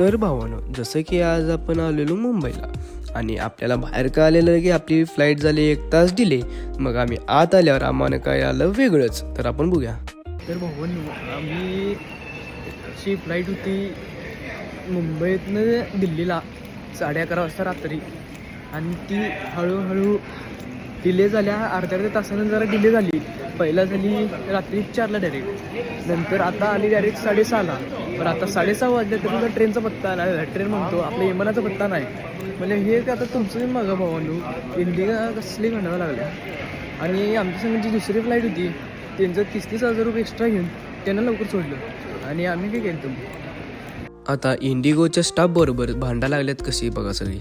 तर भावानो, जसं की आज आपण आलेलो मुंबईला आणि आपल्याला बाहेर का आलेलं की आपली फ्लाईट झाली 1 तास डिले. मग आम्ही आत आल्यावर आम्हाला काय आलं वेगळंच. तर आपण बघूया. तर भावानो, आम्ही ची फ्लाईट होती मुंबईतनं दिल्लीला 11:30 वाजता रात्री आणि ती हळूहळू डिले झाल्या. अर्ध्या तासानं जरा डिले झाली. पहिला झाली रात्री 4ला डायरेक्ट, नंतर आता आली डायरेक्ट 6:30ला. पण आता 6:30 वाजले तरी ट्रेनचा पत्ता आला. ट्रेन म्हणतो आपल्या विमानाचा पत्ता नाही. म्हणजे हे आता तुमचं मग भावानू इंडिया कसली म्हणावं लागल्या. आणि आमच्या संघ जी दुसरी फ्लाईट होती त्यांचं 30,000 रुपये एक्स्ट्रा घेऊन त्यांना लवकर सोडलं आणि आम्ही काय केलं. आता इंडिगोच्या स्टाफ बरोबर भांडा लागल्यात कशी बघा सगळी.